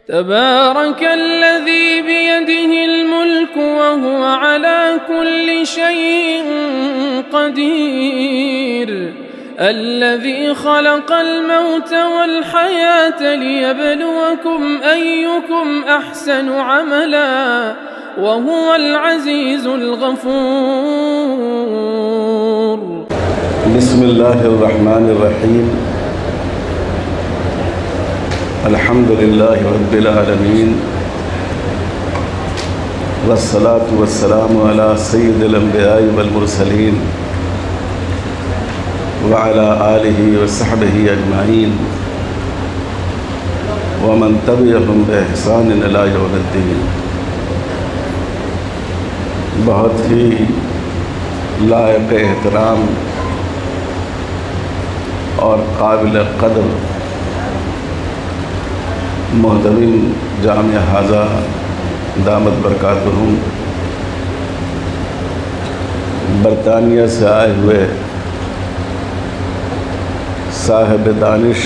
تبارك الذي بيده الملك وهو على كل شيء قدير، الذي خلق الموت والحياة ليبلوكم أيكم أحسن عملا وهو العزيز الغفور. بسم الله الرحمن الرحيم. الحمد لله رب العالمين، والصلاة والسلام على سيد الأنبياء والمرسلين وعلى آله وصحبه أجمعين ومن تبعهم بإحسان إلى يوم الدين۔ بہت ہی لائق احترام اور قابل قدر محترم جامعہ حاضہ دامت برکاتہم برطانیہ سے آئے ہوئے صاحب دانش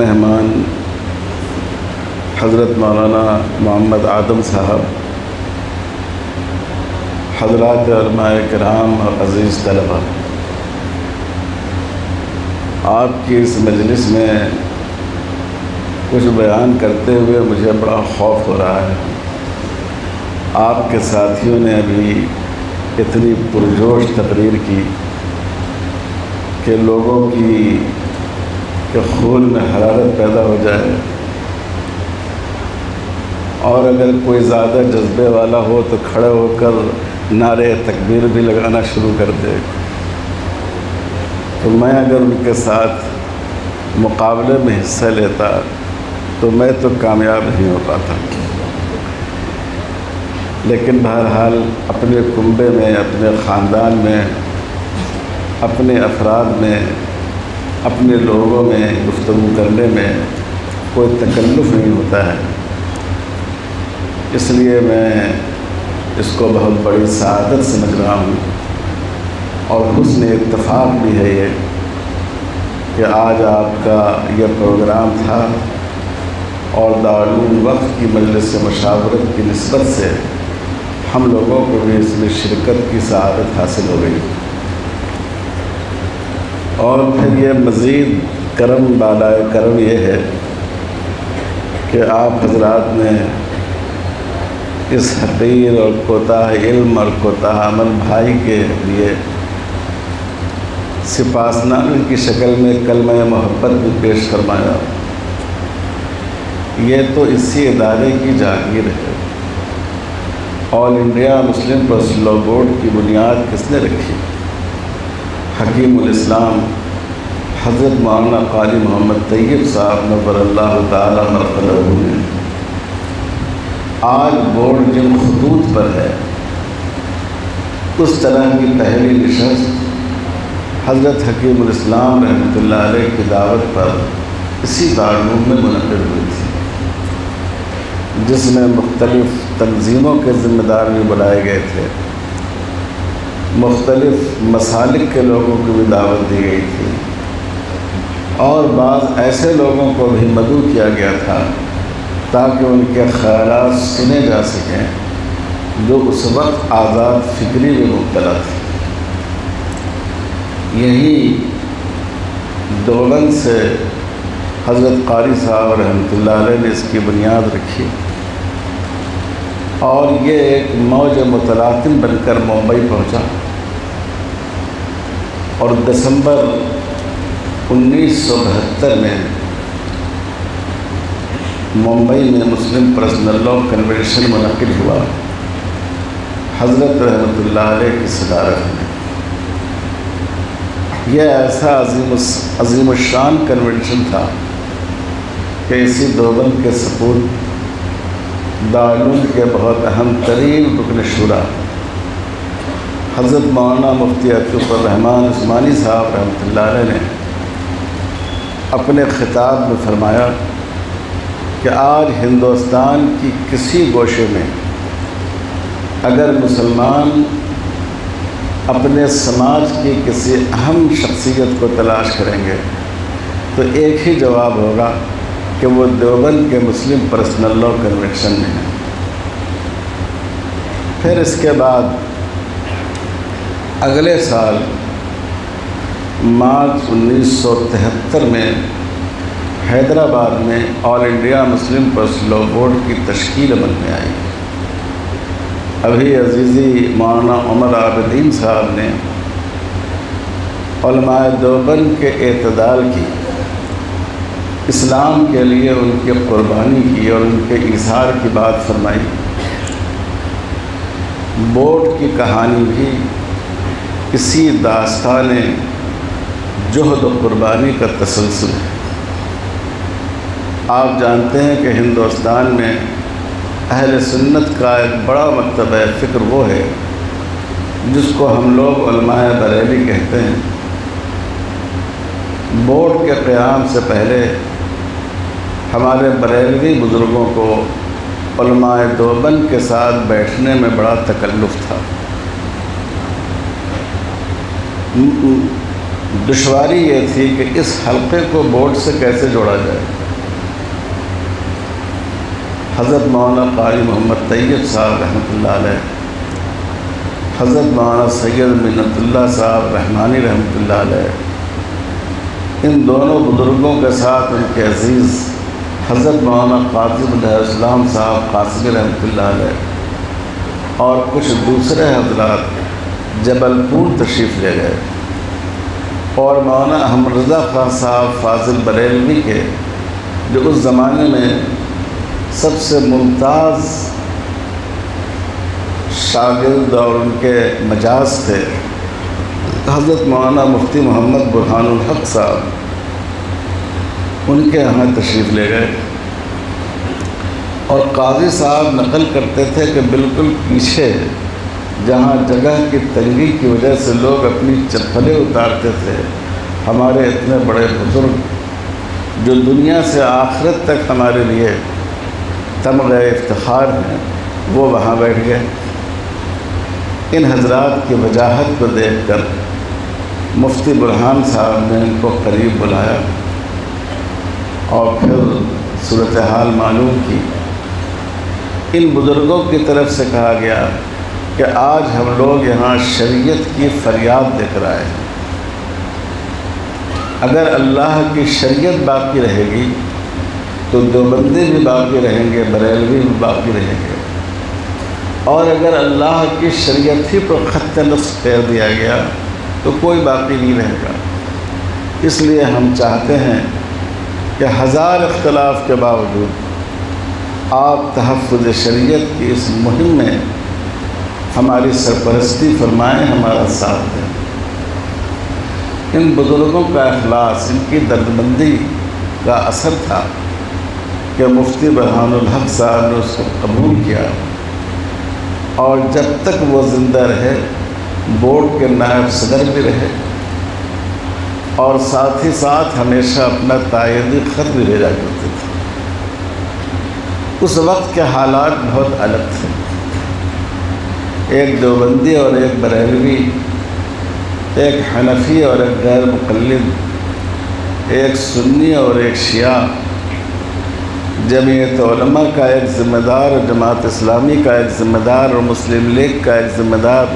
مہمان حضرت مولانا محمد آدم صاحب، حضرات علماء کرام اور عزیز طلبہ، آپ کی اس مجلس میں کچھ بیان کرتے ہوئے مجھے بڑا خوف ہو رہا ہے۔ آپ کے ساتھیوں نے ابھی اتنی پرجوش تقریر کی کہ لوگوں کی خون میں حرارت پیدا ہو جائے، اور اگر کوئی زیادہ جذبے والا ہو تو کھڑے ہو کر نعرے تکبیر بھی لگانا شروع کر دے۔ تو میں اگر ان کے ساتھ مقابلے میں حصہ لیتا تو میں تو کامیاب نہیں ہو پاتا، لیکن بہرحال اپنے کنبے میں، اپنے خاندان میں، اپنے افراد میں، اپنے لوگوں میں گفتگو کرنے میں کوئی تکلف نہیں ہوتا ہے، اس لیے میں اس کو بہت بڑی سعادت سمجھ رہا ہوں، اور حسن اتفاق بھی ہے یہ کہ آج آپ کا یہ پروگرام تھا، اور دارالعلوم وقف کی مجلس مشاورت کی نسبت سے ہم لوگوں کو بھی اس میں شرکت کی سعادت حاصل ہو گئی، اور پھر یہ مزید کرم بالائے کرم یہ ہے کہ آپ حضرات نے اس حقیر اور کوتاہ علم اور کوتاہ عمل بھائی کے لیے سپاسنامے کی شکل میں کلمہ محبت بھی پیش فرمایا۔ یہ تو اسی ادارے کی جاگیر ہے۔ All India Muslim Personal Law Board کی بنیاد کس نے رکھی؟ حکیم الاسلام حضرت مولانا قاری محمد طیب صاحب نور اللہ تعالی مرقدہ نے۔ آج بورڈ جن خطوط پر ہے، اس طرح کی پہلی نشست حضرت حکیم الاسلام رحمۃ اللہ علیہ کی دعوت پر اسی دارالعلوم میں منعقد ہوئی تھی، جس میں مختلف تنظیموں کے ذمہ دار بھی بلائے گئے تھے، مختلف مسالک کے لوگوں کو بھی دعوت دی گئی تھی، اور بعض ایسے لوگوں کو بھی مدعو کیا گیا تھا تاکہ ان کے خیالات سنے جا سکیں جو اس وقت آزاد فکری میں مبتلا تھے۔ یہی دیوبند سے حضرت قاری صاحب رحمۃ اللہ علیہ نے اس کی بنیاد رکھی، اور یہ ایک موج متلاطم بن کر ممبئی پہنچا، اور دسمبر 1972 میں ممبئی میں مسلم پرسنل لاء کنونشن منعقد ہوا، حضرت رحمۃ اللہ علیہ کی صدارت میں۔ یہ ایسا عظیم الشان کنونشن تھا کہ اسی دیوبند کے سپورٹ دارالعلوم کے بہت اہم ترین رکن شورا حضرت مولانا مفتی عطیق الرحمن عثمانی صاحب رحمۃ اللہ علیہ نے اپنے خطاب میں فرمایا کہ آج ہندوستان کی کسی گوشے میں اگر مسلمان اپنے سماج کی کسی اہم شخصیت کو تلاش کریں گے تو ایک ہی جواب ہوگا کہ وہ دیوبند کے مسلم پرسنل لاء کنوینشن میں ہیں۔ پھر اس کے بعد اگلے سال مارچ 1973 میں حیدرآباد میں All India Muslim Personal Law Board کی تشکیل عمل میں آئی۔ ابھی عزیزی مولانا عمر عابدین صاحب نے علماء دیوبند کے اعتدال کی، اسلام کے لیے ان کی قربانی کی اور ان کے ایثار کی بات فرمائی۔ بورڈ کی کہانی بھی اسی داستان جہد و قربانی کا تسلسل ہے۔ آپ جانتے ہیں کہ ہندوستان میں اہل سنت کا ایک بڑا مکتبہ فکر وہ ہے جس کو ہم لوگ علماء بریلی کہتے ہیں۔ بورڈ کے قیام سے پہلے ہمارے بریلوی بزرگوں کو علماء دیوبند کے ساتھ بیٹھنے میں بڑا تکلف تھا۔ دشواری یہ تھی کہ اس حلقے کو بورڈ سے کیسے جوڑا جائے۔ حضرت مولانا قاری محمد طیب صاحب رحمۃ اللہ علیہ، حضرت مولانا سید منت اللہ صاحب رحمانی رحمۃ اللہ علیہ، ان دونوں بزرگوں کے ساتھ ان کے عزیز حضرت مولانا قاضی علیہ السلام صاحب قاسمی رحمۃ اللہ علیہ اور کچھ دوسرے حضرات جبل پور تشریف لے گئے، اور مولانا احمد رضا خان صاحب فاضل بریلوی کے جو اس زمانے میں سب سے ممتاز شاگرد اور ان کے مجاز تھے، حضرت مولانا مفتی محمد برہان الحق صاحب، ان کے یہاں تشریف لے گئے۔ اور قاضی صاحب نقل کرتے تھے کہ بالکل پیچھے جہاں جگہ کی تنگی کی وجہ سے لوگ اپنی چپلیں اتارتے تھے، ہمارے اتنے بڑے بزرگ جو دنیا سے آخرت تک ہمارے لیے تمغہ افتخار ہیں، وہ وہاں بیٹھ گئے۔ ان حضرات کی وجاہت کو دیکھ کر مفتی برہان صاحب نے ان کو قریب بلایا اور پھر صورتحال معلوم کی۔ ان بزرگوں کی طرف سے کہا گیا کہ آج ہم لوگ یہاں شریعت کی فریاد لے کر آئے ہیں، اگر اللہ کی شریعت باقی رہے گی تو دیوبندی بھی باقی رہیں گے، بریلوی بھی باقی رہیں گے، اور اگر اللہ کی شریعت ہی پر خط نسخ پھیر دیا گیا تو کوئی باقی نہیں رہے گا۔ اس لیے ہم چاہتے ہیں کہ ہزار اختلاف کے باوجود آپ تحفظ شریعت کی اس مہم میں ہماری سرپرستی فرمائیں، ہمارا ساتھ دیں۔ ان بزرگوں کا اخلاص، ان کی دردمندی کا اثر تھا کہ مفتی برہان الحق صاحب نے اس کو قبول کیا، اور جب تک وہ زندہ رہے بورڈ کے نائب صدر بھی رہے، اور ساتھ ہی ساتھ ہمیشہ اپنا تائیدی خط بھی بھیجا کرتے تھے۔ اس وقت کے حالات بہت الگ تھے، ایک دیوبندی اور ایک بریلوی، ایک حنفی اور ایک غیر مقلد، ایک سنی اور ایک شیعہ، جمعیت علماء کا ایک ذمہ دار اور جماعت اسلامی کا ایک ذمہ دار اور مسلم لیگ کا ایک ذمہ دار،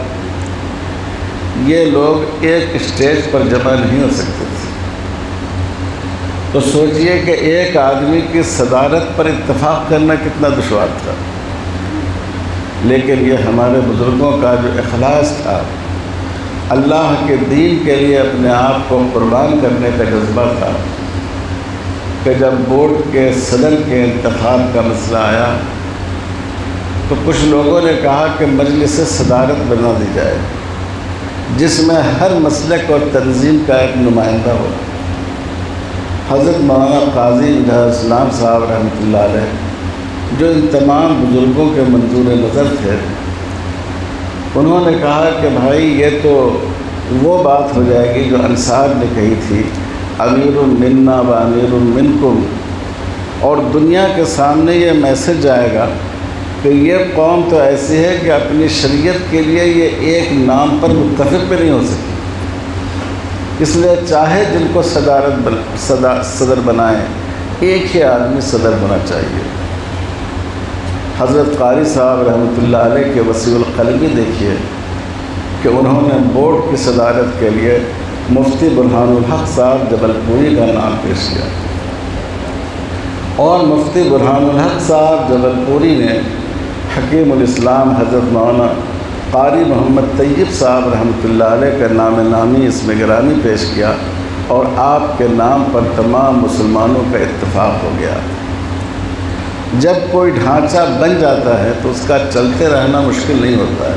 یہ لوگ ایک اسٹیج پر جمع نہیں ہو سکتے تھے۔ تو سوچئے کہ ایک آدمی کی صدارت پر اتفاق کرنا کتنا دشوار تھا، لیکن یہ ہمارے بزرگوں کا جو اخلاص تھا، اللہ کے دین کے لیے اپنے آپ کو قربان کرنے کا جذبہ تھا، کہ جب بورڈ کے صدر کے انتخاب کا مسئلہ آیا تو کچھ لوگوں نے کہا کہ مجلس صدارت بنا دی جائے جس میں ہر مسلک اور تنظیم کا ایک نمائندہ ہو۔ حضرت مولانا قاضی علیہ السلام صاحب رحمۃ اللہ علیہ جو ان تمام بزرگوں کے منظور نظر تھے، انہوں نے کہا کہ بھائی یہ تو وہ بات ہو جائے گی جو انصار نے کہی تھی، امیر منا و امیر منکم، اور دنیا کے سامنے یہ میسج آئے گا کہ یہ قوم تو ایسی ہے کہ اپنی شریعت کے لیے یہ ایک نام پر متفق بھی نہیں ہو سکی۔ اس لیے چاہے جن کو صدر بنائیں، ایک ہی آدمی صدر ہونا چاہیے۔ حضرت قاری صاحب رحمۃ اللہ علیہ کے وسیع القلبی دیکھیے کہ انہوں نے بورڈ کی صدارت کے لیے مفتی برہان الحق صاحب جبل پوری کا نام پیش کیا، اور مفتی برہان الحق صاحب جبل پوری نے حکیم الاسلام حضرت مولانا قاری محمد طیب صاحب رحمۃ اللہ علیہ کا نام نامی اسم گرامی پیش کیا، اور آپ کے نام پر تمام مسلمانوں کا اتفاق ہو گیا۔ جب کوئی ڈھانچہ بن جاتا ہے تو اس کا چلتے رہنا مشکل نہیں ہوتا ہے۔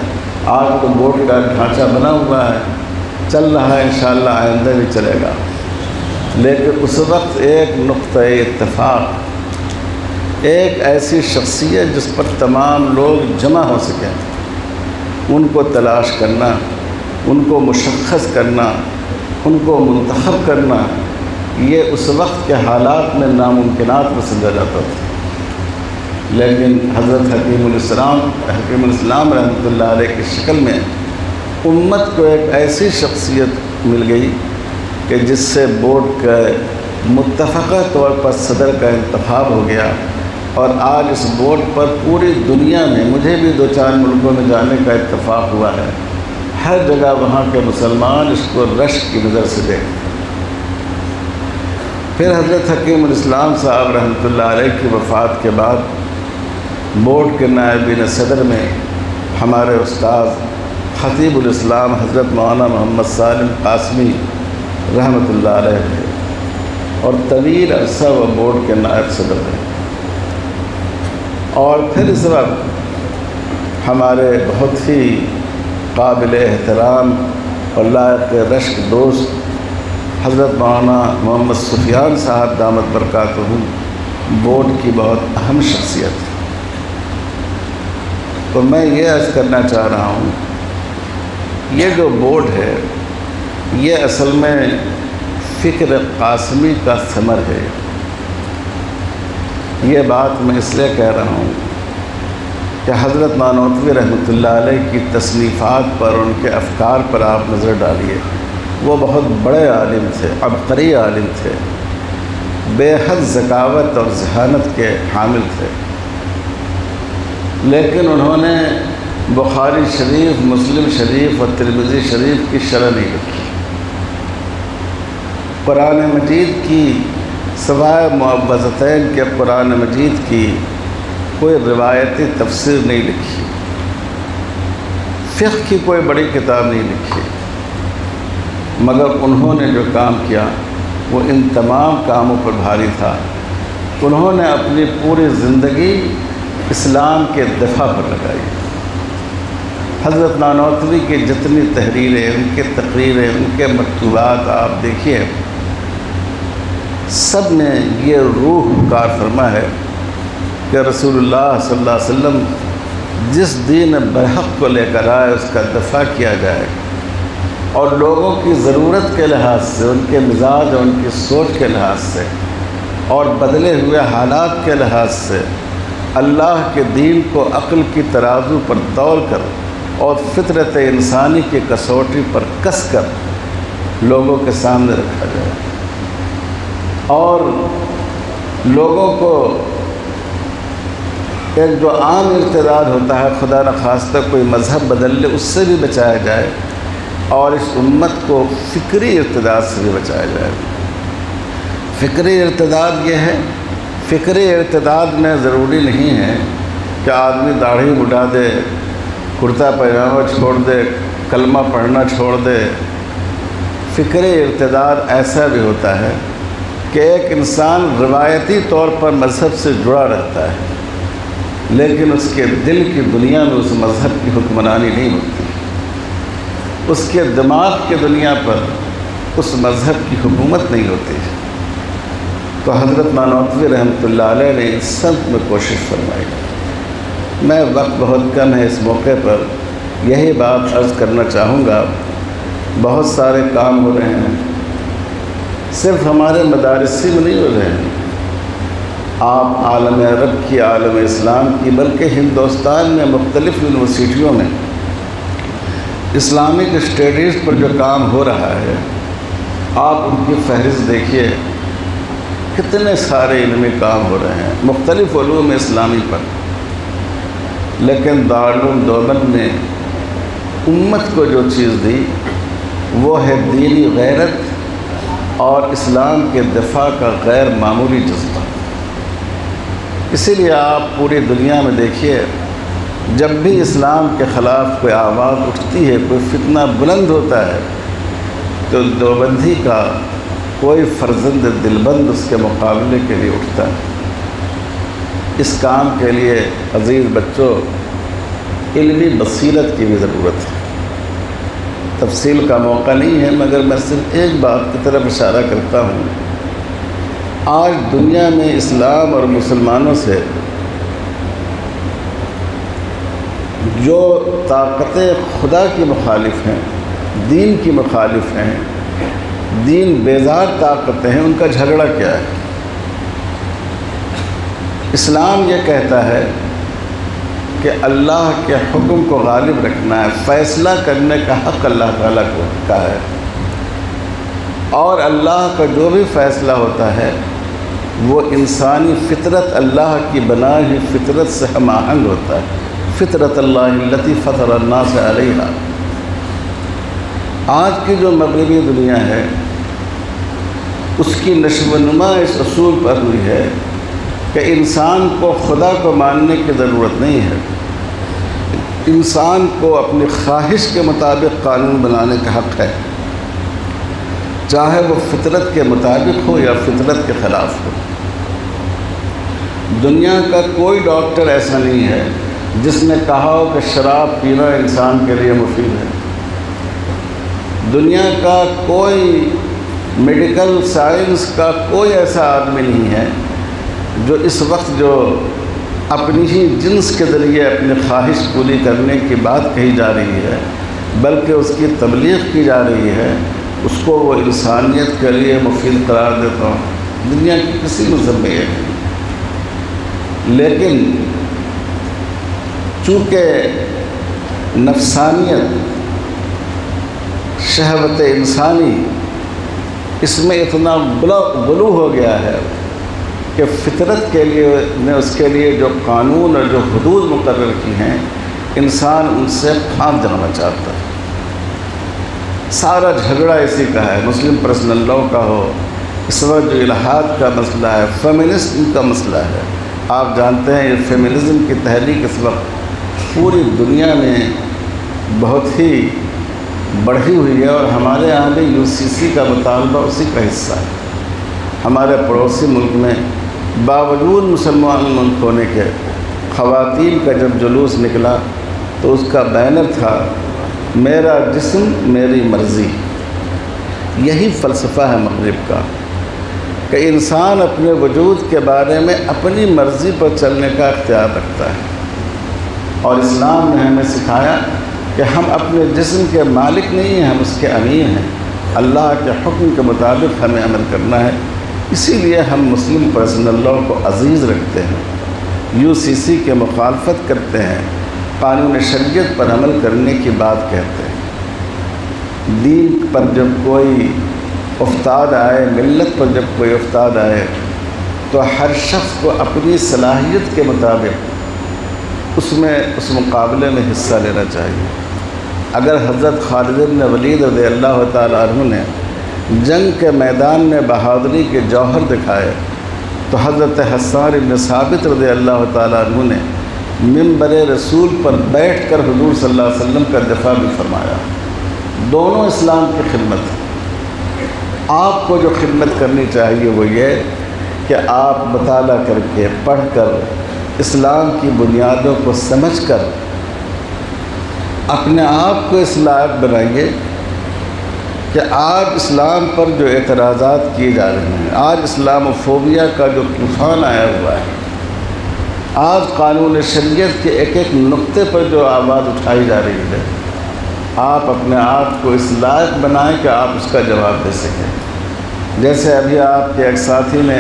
آج تو بورڈ کا ڈھانچہ بنا ہوا ہے، چل رہا ہے، انشاءاللہ آئندہ بھی چلے گا، لیکن اس وقت ایک نقطۂ اتفاق، ایک ایسی شخصیت جس پر تمام لوگ جمع ہو سکیں، ان کو تلاش کرنا، ان کو مشخص کرنا، ان کو منتخب کرنا، یہ اس وقت کے حالات میں ناممکنات میں سمجھا جاتا تھا۔ لیکن حضرت حکیم الاسلام رحمۃ اللہ علیہ کی شکل میں امت کو ایک ایسی شخصیت مل گئی کہ جس سے بورڈ کا متفقہ طور پر صدر کا انتخاب ہو گیا، اور آج اس بورڈ پر پوری دنیا میں، مجھے بھی 2-4 ملکوں میں جانے کا اتفاق ہوا ہے، ہر جگہ وہاں کے مسلمان اس کو رشک کی نظر سے دیکھتے ہیں۔ پھر حضرت حکیم الاسلام صاحب رحمۃ اللہ علیہ کی وفات کے بعد بورڈ کے نائبین صدر میں ہمارے استاد خطیب الاسلام حضرت مولانا محمد سالم قاسمی رحمۃ اللہ علیہ تھے، اور طویل عرصہ وہ بورڈ کے نائب صدر رہے۔ اور پھر اس وقت ہمارے بہت ہی قابل احترام اور لائق رشک دوست حضرت مولانا محمد سفیان صاحب دامت برکاتہم بورڈ کی بہت اہم شخصیت ہے۔ تو میں یہ عرض کرنا چاہ رہا ہوں، یہ جو بورڈ ہے یہ اصل میں فکر قاسمی کا ثمر ہے۔ یہ بات میں اس لیے کہہ رہا ہوں کہ حضرت نانوتوی رحمۃ اللہ علیہ کی تصنیفات پر، ان کے افکار پر آپ نظر ڈالیے، وہ بہت بڑے عالم تھے، عبقری عالم تھے، بے حد ذکاوت اور ذہانت کے حامل تھے، لیکن انہوں نے بخاری شریف، مسلم شریف اور ترمذی شریف کی شرح نہیں رکھی۔ قرآن مجید کی سوائے معوذتین کے قرآن مجید کی کوئی روایتی تفسیر نہیں لکھی، فقہ کی کوئی بڑی کتاب نہیں لکھی، مگر انہوں نے جو کام کیا وہ ان تمام کاموں پر بھاری تھا۔ انہوں نے اپنی پوری زندگی اسلام کے دفاع پر لگائی۔ حضرت نانوتوی کی جتنی تحریریں، ان کے تقریریں، ان کے مکتوبات آپ دیکھیے، سب میں یہ روح کار فرما ہے کہ رسول اللہ صلی اللہ علیہ وسلم جس دین برحق کو لے کر آئے اس کا دفاع کیا جائے، اور لوگوں کی ضرورت کے لحاظ سے، ان کے مزاج اور ان کی سوچ کے لحاظ سے، اور بدلے ہوئے حالات کے لحاظ سے اللہ کے دین کو عقل کی ترازو پر تول کر اور فطرت انسانی کی کسوٹی پر کس کر لوگوں کے سامنے رکھا جائے، اور لوگوں کو ایک جو عام ارتداد ہوتا ہے، خدا نخواستہ کوئی مذہب بدل لے، اس سے بھی بچایا جائے، اور اس امت کو فکری ارتداد سے بھی بچایا جائے۔ فکری ارتداد یہ ہے، فکری ارتداد میں ضروری نہیں ہے کہ آدمی داڑھی مڈا دے، کرتا پائجامہ چھوڑ دے، کلمہ پڑھنا چھوڑ دے۔ فکری ارتداد ایسا بھی ہوتا ہے کہ ایک انسان روایتی طور پر مذہب سے جڑا رہتا ہے، لیکن اس کے دل کی دنیا میں اس مذہب کی حکمرانی نہیں ہوتی، اس کے دماغ کی دنیا پر اس مذہب کی حکومت نہیں ہوتی۔ تو حضرت نانوتوی رحمۃ اللہ علیہ نے اس سمت میں کوشش فرمائی۔ میں وقت بہت کم ہے، اس موقع پر یہی بات عرض کرنا چاہوں گا۔ بہت سارے کام ہو رہے ہیں، صرف ہمارے مدارس میں نہیں ہو رہے ہیں، آپ عالم عرب کی، عالم اسلام کی، بلکہ ہندوستان میں مختلف یونیورسٹیوں میں اسلامک اسٹڈیز پر جو کام ہو رہا ہے آپ ان کی فہرست دیکھیے، کتنے سارے علمی کام ہو رہے ہیں مختلف علوم اسلامی پر، لیکن دارالعلوم دیوبند نے امت کو جو چیز دی وہ ہے دینی غیرت اور اسلام کے دفاع کا غیر معمولی جذبہ۔ اسی لیے آپ پوری دنیا میں دیکھیے، جب بھی اسلام کے خلاف کوئی آواز اٹھتی ہے، کوئی فتنہ بلند ہوتا ہے، تو دیوبندی کا کوئی فرزند دلبند اس کے مقابلے کے لیے اٹھتا ہے۔ اس کام کے لیے عزیز بچوں علمی بصیرت کی بھی ضرورت ہے۔ تفصیل کا موقع نہیں ہے، مگر میں صرف ایک بات کی طرف اشارہ کرتا ہوں۔ آج دنیا میں اسلام اور مسلمانوں سے جو طاقتیں خدا کی مخالف ہیں، دین کی مخالف ہیں، دین بیزار طاقتیں ہیں، ان کا جھگڑا کیا ہے؟ اسلام یہ کہتا ہے کہ اللہ کے حکم کو غالب رکھنا ہے، فیصلہ کرنے کا حق اللہ تعالیٰ کو کا ہے، اور اللہ کا جو بھی فیصلہ ہوتا ہے وہ انسانی فطرت، اللہ کی بنائی ہوئی فطرت سے ہم آہنگ ہوتا ہے۔ فطرت اللہ التی فطر الناس علیہا۔ آج کی جو مغربی دنیا ہے اس کی نشو و نما اس اصول پر ہوئی ہے کہ انسان کو خدا کو ماننے کی ضرورت نہیں ہے، انسان کو اپنی خواہش کے مطابق قانون بنانے کا حق ہے، چاہے وہ فطرت کے مطابق ہو یا فطرت کے خلاف ہو۔ دنیا کا کوئی ڈاکٹر ایسا نہیں ہے جس نے کہا ہو کہ شراب پینا انسان کے لیے مفید ہے۔ دنیا کا کوئی میڈیکل سائنس کا کوئی ایسا آدمی نہیں ہے جو اس وقت جو اپنی ہی جنس کے ذریعے اپنی خواہش پوری کرنے کی بات کہی جا رہی ہے، بلکہ اس کی تبلیغ کی جا رہی ہے، اس کو وہ انسانیت کے لیے مفید قرار دیتا ہوں۔ دنیا کی کسی مذہب میں یہ نہیں، لیکن چونکہ نفسانیت، شہوت انسانی اس میں اتنا غلو ہو گیا ہے کہ فطرت کے لیے نے اس کے لیے جو قانون اور جو حدود مقرر کی ہیں، انسان ان سے پھانس جانا چاہتا ہے۔ سارا جھگڑا اسی کا ہے، مسلم پرسنل لاء کا ہو، اس وقت جو الہاد کا مسئلہ ہے، فیمنسٹ کا مسئلہ ہے۔ آپ جانتے ہیں یہ فیمنزم کی تحریک اس وقت پوری دنیا میں بہت ہی بڑھی ہوئی ہے، اور ہمارے یہاں بھی UCC کا مطالبہ اسی کا حصہ ہے۔ ہمارے پڑوسی ملک میں باوجود مسلمان ملک ہونے کے خواتین کا جب جلوس نکلا تو اس کا بینر تھا میرا جسم میری مرضی۔ یہی فلسفہ ہے مغرب کا کہ انسان اپنے وجود کے بارے میں اپنی مرضی پر چلنے کا اختیار رکھتا ہے، اور اسلام نے ہمیں سکھایا کہ ہم اپنے جسم کے مالک نہیں ہیں، ہم اس کے امیر ہیں۔ اللہ کے حکم کے مطابق ہمیں عمل کرنا ہے۔ اسی لیے ہم مسلم پرسنل لاء کو عزیز رکھتے ہیں، UCC کے مخالفت کرتے ہیں، قانون شریعت پر عمل کرنے کی بات کہتے ہیں۔ دین پر جب کوئی افتاد آئے، ملت پر جب کوئی افتاد آئے، تو ہر شخص کو اپنی صلاحیت کے مطابق اس مقابلے میں حصہ لینا چاہیے۔ اگر حضرت خالد بن ولید رضی اللہ تعالیٰ عنہ نے جنگ کے میدان میں بہادری کے جوہر دکھائے، تو حضرت حسان بن ثابت رضی اللہ تعالیٰ عنہ نے منبر رسول پر بیٹھ کر حضور صلی اللہ علیہ وسلم کا دفاع بھی فرمایا۔ دونوں اسلام کی خدمت ہے۔ آپ کو جو خدمت کرنی چاہیے وہ یہ کہ آپ مطالعہ کر کے، پڑھ کر، اسلام کی بنیادوں کو سمجھ کر اپنے آپ کو اس لائق بنائیے کہ آج اسلام پر جو اعتراضات کیے جا رہے ہیں، آج اسلاموفوبیا کا جو طوفان آیا ہوا ہے، آج قانون شریعت کے ایک ایک نقطے پر جو آواز اٹھائی جا رہی ہے، آپ اپنے آپ کو اس لائق بنائیں کہ آپ اس کا جواب دے سکیں۔ جیسے ابھی آپ کے ایک ساتھی نے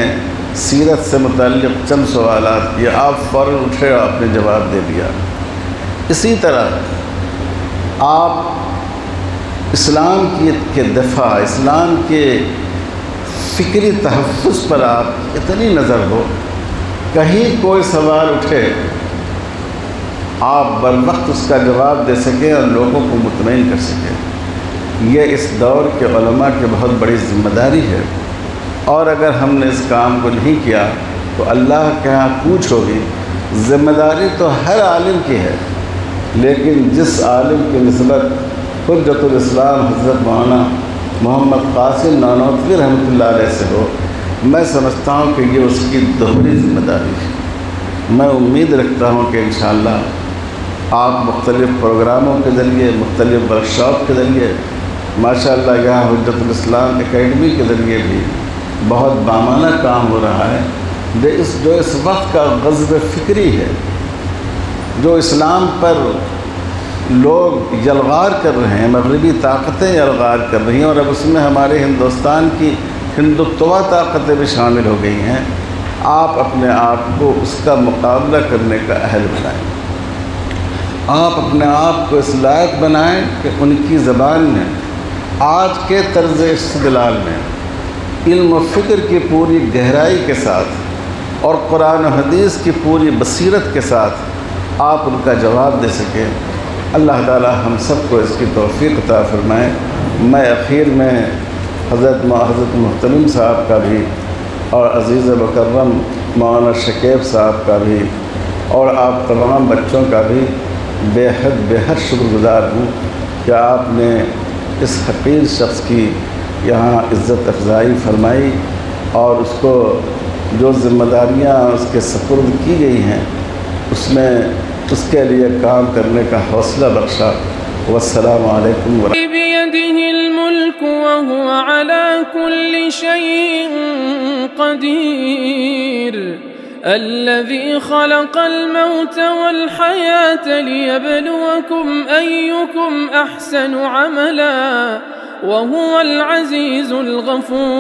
سیرت سے متعلق چند سوالات کیے، آپ فوراً اٹھے اور آپ نے جواب دے دیا۔ اسی طرح آپ اسلام کے دفاع، اسلام کے فکری تحفظ پر آپ اتنی نظر ہو، کہیں کوئی سوال اٹھے آپ بر وقت اس کا جواب دے سکیں اور لوگوں کو مطمئن کر سکیں۔ یہ اس دور کے علماء کی بہت بڑی ذمہ داری ہے، اور اگر ہم نے اس کام کو نہیں کیا تو اللہ کے ہاں پوچھ ہوگی۔ ذمہ داری تو ہر عالم کی ہے، لیکن جس عالم کی نسبت حجت الاسلام حضرت مولانا محمد قاسم نانوتوی رحمۃ اللہ علیہ سے ہو، میں سمجھتا ہوں کہ یہ اس کی دوہری ذمہ داری ہے۔ میں امید رکھتا ہوں کہ انشاءاللہ آپ مختلف پروگراموں کے ذریعے، مختلف ورکشاپ کے ذریعے، ماشاءاللہ یہاں حجت الاسلام اکیڈمی کے ذریعے بھی بہت بامانہ کام ہو رہا ہے۔ جو اس وقت کا غزو فکری ہے، جو اسلام پر لوگ یلغار کر رہے ہیں، مغربی طاقتیں یلغار کر رہی ہیں، اور اب اس میں ہمارے ہندوستان کی ہندوتوا طاقتیں بھی شامل ہو گئی ہیں۔ آپ اپنے آپ کو اس کا مقابلہ کرنے کا اہل بنائیں، آپ اپنے آپ کو اس لائق بنائیں کہ ان کی زبان میں آج کے طرز استدلال میں علم و فکر کی پوری گہرائی کے ساتھ اور قرآن و حدیث کی پوری بصیرت کے ساتھ آپ ان کا جواب دے سکیں۔ اللہ تعالی ہم سب کو اس کی توفیق عطا فرمائے۔ میں اخیر میں حضرت محترم صاحب کا بھی اور عزیز مکرم مولانا شکیب صاحب کا بھی اور آپ تمام بچوں کا بھی بے حد شکر گزار ہوں کہ آپ نے اس حقیر شخص کی یہاں عزت افزائی فرمائی اور اس کو جو ذمہ داریاں اس کے سپرد کی گئی ہیں اس میں اس کے لیے کام کرنے کا حوصلہ بخشا۔ والسلام علیکم ورحمۃ اللہ۔ بيده الملك وهو على كل شيء قدير الذي خلق الموت والحياة ليبلوكم أيكم أحسن عملا وهو العزيز الغفور۔